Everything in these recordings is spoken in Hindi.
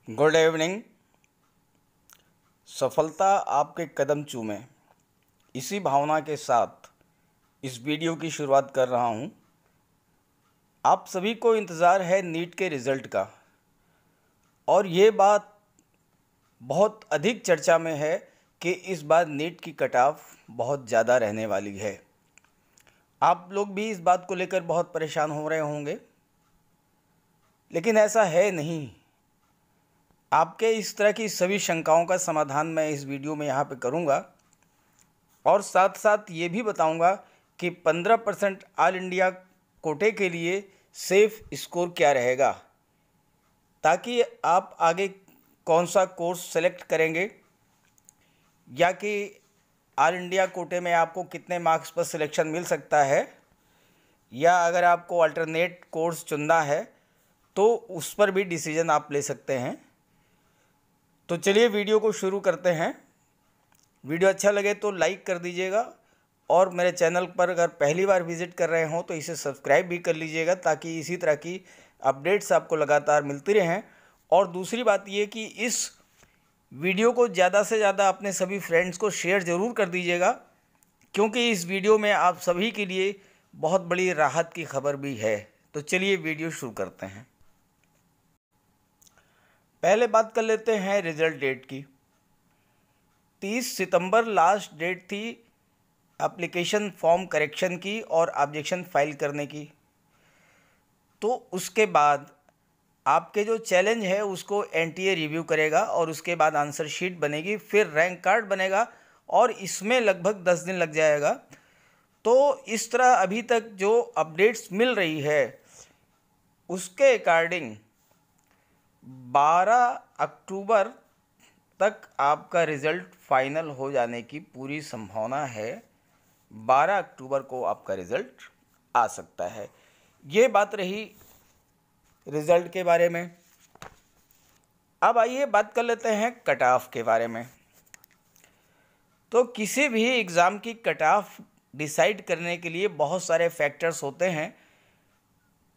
Good evening. सफलता आपके कदम चूमे, इसी भावना के साथ इस वीडियो की शुरुआत कर रहा हूँ। आप सभी को इंतज़ार है नीट के रिज़ल्ट का, और ये बात बहुत अधिक चर्चा में है कि इस बार नीट की कट ऑफ बहुत ज़्यादा रहने वाली है। आप लोग भी इस बात को लेकर बहुत परेशान हो रहे होंगे, लेकिन ऐसा है नहीं। आपके इस तरह की सभी शंकाओं का समाधान मैं इस वीडियो में यहाँ पे करूँगा, और साथ साथ ये भी बताऊँगा कि 15% ऑल इंडिया कोटे के लिए सेफ स्कोर क्या रहेगा, ताकि आप आगे कौन सा कोर्स सेलेक्ट करेंगे, या कि ऑल इंडिया कोटे में आपको कितने मार्क्स पर सिलेक्शन मिल सकता है, या अगर आपको अल्टरनेट कोर्स चुनना है तो उस पर भी डिसीजन आप ले सकते हैं। तो चलिए वीडियो को शुरू करते हैं। वीडियो अच्छा लगे तो लाइक कर दीजिएगा, और मेरे चैनल पर अगर पहली बार विज़िट कर रहे हों तो इसे सब्सक्राइब भी कर लीजिएगा, ताकि इसी तरह की अपडेट्स आपको लगातार मिलती रहें। और दूसरी बात ये कि इस वीडियो को ज़्यादा से ज़्यादा अपने सभी फ्रेंड्स को शेयर ज़रूर कर दीजिएगा, क्योंकि इस वीडियो में आप सभी के लिए बहुत बड़ी राहत की खबर भी है। तो चलिए वीडियो शुरू करते हैं। पहले बात कर लेते हैं रिज़ल्ट डेट की। 30 सितंबर लास्ट डेट थी एप्लीकेशन फॉर्म करेक्शन की और ऑब्जेक्शन फाइल करने की। तो उसके बाद आपके जो चैलेंज है उसको एनटीए रिव्यू करेगा, और उसके बाद आंसर शीट बनेगी, फिर रैंक कार्ड बनेगा, और इसमें लगभग 10 दिन लग जाएगा। तो इस तरह अभी तक जो अपडेट्स मिल रही है उसके अकॉर्डिंग 12 अक्टूबर तक आपका रिज़ल्ट फाइनल हो जाने की पूरी संभावना है। 12 अक्टूबर को आपका रिज़ल्ट आ सकता है। ये बात रही रिज़ल्ट के बारे में। अब आइए बात कर लेते हैं कट ऑफ के बारे में। तो किसी भी एग्ज़ाम की कट ऑफ डिसाइड करने के लिए बहुत सारे फैक्टर्स होते हैं।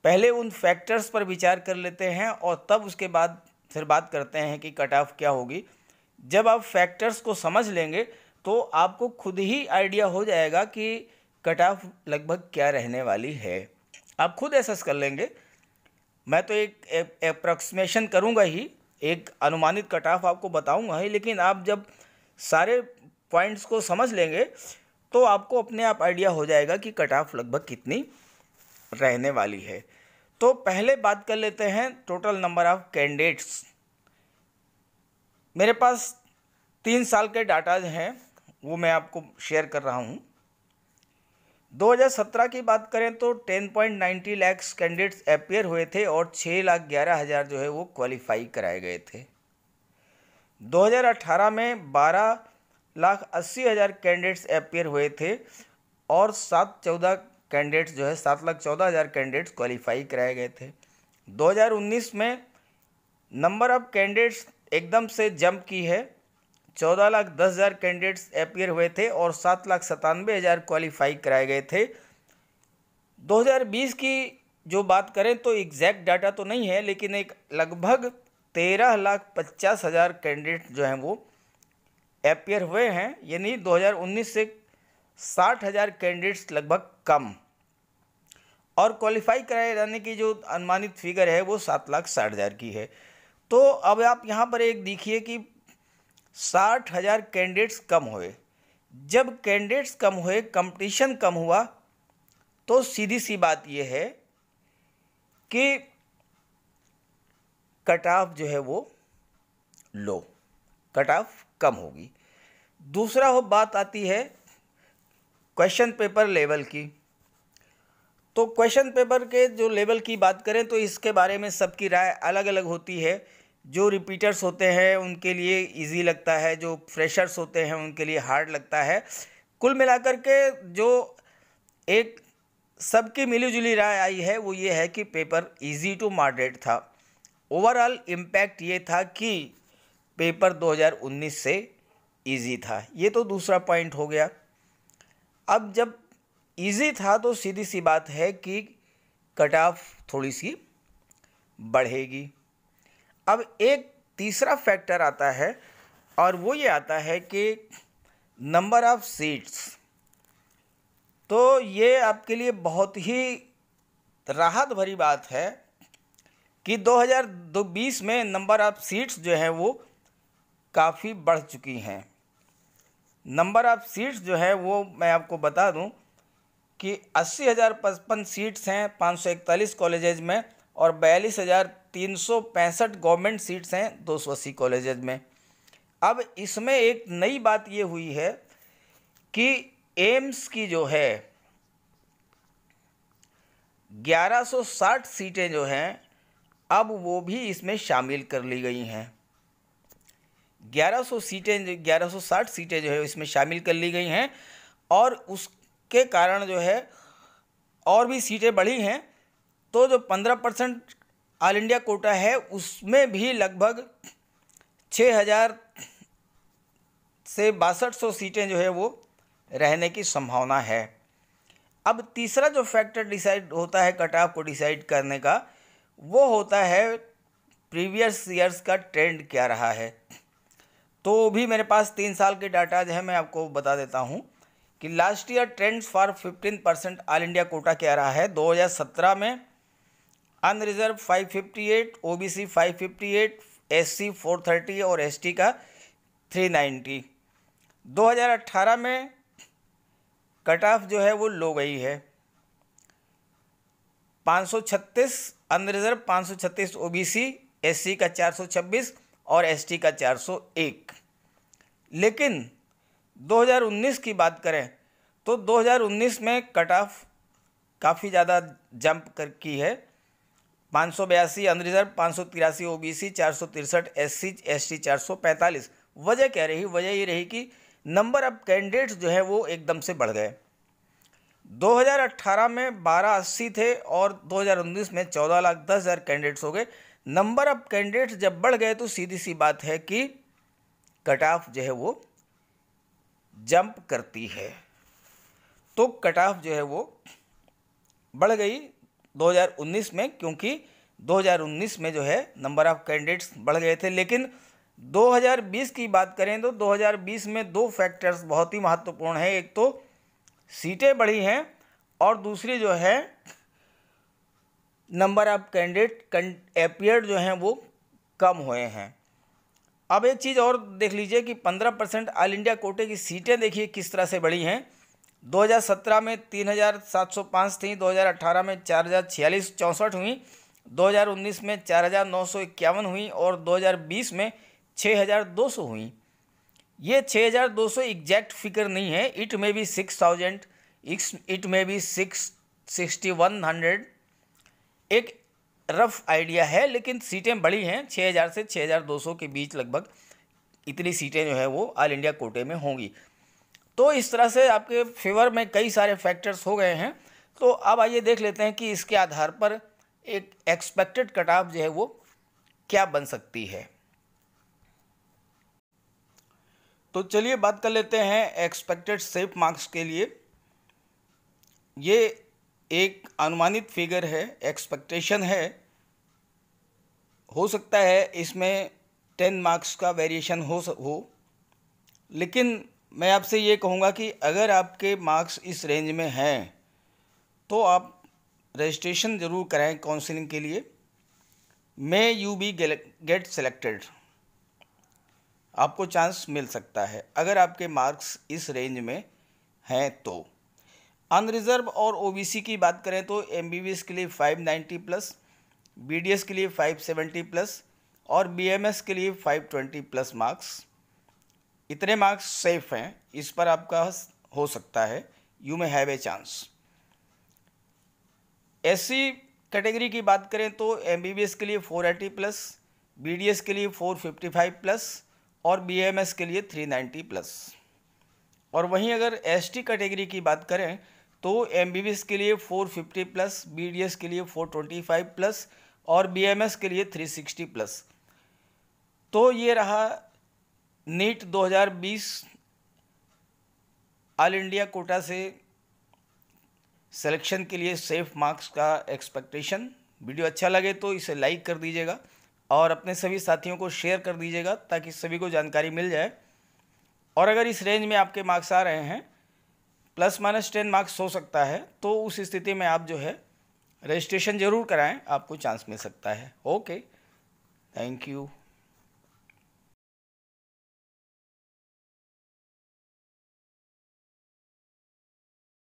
पहले उन फैक्टर्स पर विचार कर लेते हैं, और तब उसके बाद फिर बात करते हैं कि कट ऑफ क्या होगी। जब आप फैक्टर्स को समझ लेंगे तो आपको खुद ही आइडिया हो जाएगा कि कट ऑफ लगभग क्या रहने वाली है। आप खुद एसेस कर लेंगे। मैं तो एक अप्रॉक्सीमेशन करूंगा ही, एक अनुमानित कट ऑफ आपको बताऊंगा ही, लेकिन आप जब सारे पॉइंट्स को समझ लेंगे तो आपको अपने आप आइडिया हो जाएगा कि कट ऑफ लगभग कितनी रहने वाली है। तो पहले बात कर लेते हैं टोटल नंबर ऑफ कैंडिडेट्स। मेरे पास 3 साल के डाटाज हैं, वो मैं आपको शेयर कर रहा हूँ। 2017 की बात करें तो 10.90 लाख कैंडिडेट्स अपियर हुए थे, और 6,11,000 जो है वो क्वालिफाई कराए गए थे। 2018 में 12,80,000 कैंडिडेट्स अपियर हुए थे, और 714 कैंडिडेट्स जो है 7,14,000 कैंडिडेट्स क्वालिफाई कराए गए थे। 2019 में नंबर ऑफ कैंडिडेट्स एकदम से जंप की है। 14,10,000 कैंडिडेट्स अपियर हुए थे, और 7,97,000 क्वालिफाई कराए गए थे। 2020 की जो बात करें तो एग्जैक्ट डाटा तो नहीं है, लेकिन एक लगभग 13,50,000 कैंडिडेट जो हैं वो अपियर हुए हैं, यानी 2019 से 60,000 कैंडिडेट्स लगभग कम। और क्वालिफाई कराए जाने की जो अनुमानित फिगर है वो 7,60,000 की है। तो अब आप यहाँ पर एक देखिए कि 60,000 कैंडिडेट्स कम हुए। जब कैंडिडेट्स कम हुए, कंपटीशन कम हुआ, तो सीधी सी बात यह है कि कट ऑफ जो है वो लो, कट ऑफ कम होगी। दूसरा वो बात आती है क्वेश्चन पेपर लेवल की। तो क्वेश्चन पेपर के जो लेवल की बात करें तो इसके बारे में सबकी राय अलग अलग होती है। जो रिपीटर्स होते हैं उनके लिए इजी लगता है, जो फ्रेशर्स होते हैं उनके लिए हार्ड लगता है। कुल मिलाकर के जो एक सबकी मिलीजुली राय आई है वो ये है कि पेपर इजी टू मॉडरेट था। ओवरऑल इम्पैक्ट ये था कि पेपर 2019 से इजी था। ये तो दूसरा पॉइंट हो गया। अब जब इजी था तो सीधी सी बात है कि कट ऑफ थोड़ी सी बढ़ेगी। अब एक तीसरा फैक्टर आता है और वो ये आता है कि नंबर ऑफ सीट्स। तो ये आपके लिए बहुत ही राहत भरी बात है कि 2020 में नंबर ऑफ सीट्स जो है वो काफ़ी बढ़ चुकी हैं। नंबर ऑफ सीट्स जो है वो मैं आपको बता दूं कि 80,055 सीट्स हैं 541 कॉलेजेज में और 42,365 गवर्नमेंट सीट्स हैं 280 कॉलेजेज में। अब इसमें एक नई बात ये हुई है कि एम्स की जो है 1160 सीटें जो हैं अब वो भी इसमें शामिल कर ली गई हैं। 1160 सीटें जो है इसमें शामिल कर ली गई हैं और उसके कारण जो है और भी सीटें बढ़ी हैं। तो जो 15% ऑल इंडिया कोटा है उसमें भी लगभग 6,000 से 6200 सीटें जो है वो रहने की संभावना है। अब तीसरा जो फैक्टर डिसाइड होता है कट ऑफ को डिसाइड करने का, वो होता है प्रीवियस ईयर्स का ट्रेंड क्या रहा है। तो भी मेरे पास 3 साल के डाटा जो है मैं आपको बता देता हूँ कि last year trends for 15% all India quota क्या रहा है। 2017 में अनरिजर्व 558, ओबीसी 558, एससी 430 और एसटी का 390। 2018 में कट ऑफ जो है वो लो गई है 536 अनरिजर्व, 536 ओबीसी, एससी का 426 और एसटी का 401। लेकिन 2019 की बात करें तो 2019 में कट ऑफ काफ़ी ज़्यादा जंप की है। 582 अनरिजर्व, 583 ओबीसी, 463 एससी, एसटी 445। वजह क्या रही? वजह ये रही कि नंबर ऑफ कैंडिडेट्स जो है वो एकदम से बढ़ गए। 2018 में 1280 थे और 2019 में 14,10,000 कैंडिडेट्स हो गए। नंबर ऑफ कैंडिडेट्स जब बढ़ गए तो सीधी सी बात है कि कट ऑफ जो है वो जंप करती है। तो कट ऑफ जो है वो बढ़ गई 2019 में, क्योंकि 2019 में जो है नंबर ऑफ कैंडिडेट्स बढ़ गए थे। लेकिन 2020 की बात करें तो 2020 में दो फैक्टर्स बहुत ही महत्वपूर्ण हैं। एक तो सीटें बढ़ी हैं और दूसरी जो है नंबर ऑफ कैंडिडेट अपीयर्ड जो हैं वो कम हुए हैं। अब एक चीज़ और देख लीजिए कि 15% ऑल इंडिया कोटे की सीटें देखिए किस तरह से बढ़ी हैं। 2017 में 3,705 थी, 2018 में 4,046 64 हुई, 2019 में 4,951 हुई और 2020 में 6,200 हुई। ये 6,200 एग्जैक्ट फिगर नहीं है, it may be 6,000, it may be 6,100, एक रफ आइडिया है। लेकिन सीटें बड़ी हैं, 6,000 से 6,200 के बीच लगभग इतनी सीटें जो है वो ऑल इंडिया कोटे में होंगी। तो इस तरह से आपके फेवर में कई सारे फैक्टर्स हो गए हैं। तो अब आइए देख लेते हैं कि इसके आधार पर एक एक्सपेक्टेड कट ऑफ जो है वो क्या बन सकती है। तो चलिए बात कर लेते हैं एक्सपेक्टेड सेफ मार्क्स के लिए। ये एक अनुमानित फिगर है, एक्सपेक्टेशन है। हो सकता है इसमें 10 मार्क्स का वेरिएशन हो, लेकिन मैं आपसे ये कहूँगा कि अगर आपके मार्क्स इस रेंज में हैं तो आप रजिस्ट्रेशन ज़रूर कराएं काउंसलिंग के लिए। May you be get selected, आपको चांस मिल सकता है अगर आपके मार्क्स इस रेंज में हैं तो। अनरिजर्व और ओबीसी की बात करें तो एमबीबीएस के लिए 590 प्लस, बीडीएस के लिए 570 प्लस और बीएमएस के लिए 520 प्लस मार्क्स। इतने मार्क्स सेफ हैं, इस पर आपका हो सकता है, you may have a chance. SC category की बात करें तो एमबीबीएस के लिए 480 प्लस, बीडीएस के लिए 455 प्लस और बीएमएस के लिए 390 प्लस। और वहीं अगर एसटी कैटेगरी की बात करें तो एमबीबीएस के लिए 450 प्लस, बीडीएस के लिए 425 प्लस और बीएमएस के लिए 360 प्लस। तो ये रहा नीट 2020 ऑल इंडिया कोटा से सिलेक्शन के लिए सेफ मार्क्स का एक्सपेक्टेशन। वीडियो अच्छा लगे तो इसे लाइक कर दीजिएगा और अपने सभी साथियों को शेयर कर दीजिएगा ताकि सभी को जानकारी मिल जाए। और अगर इस रेंज में आपके मार्क्स आ रहे हैं, ±10 मार्क्स हो सकता है, तो उस स्थिति में आप जो है रजिस्ट्रेशन ज़रूर कराएं, आपको चांस मिल सकता है। Okay, thank you.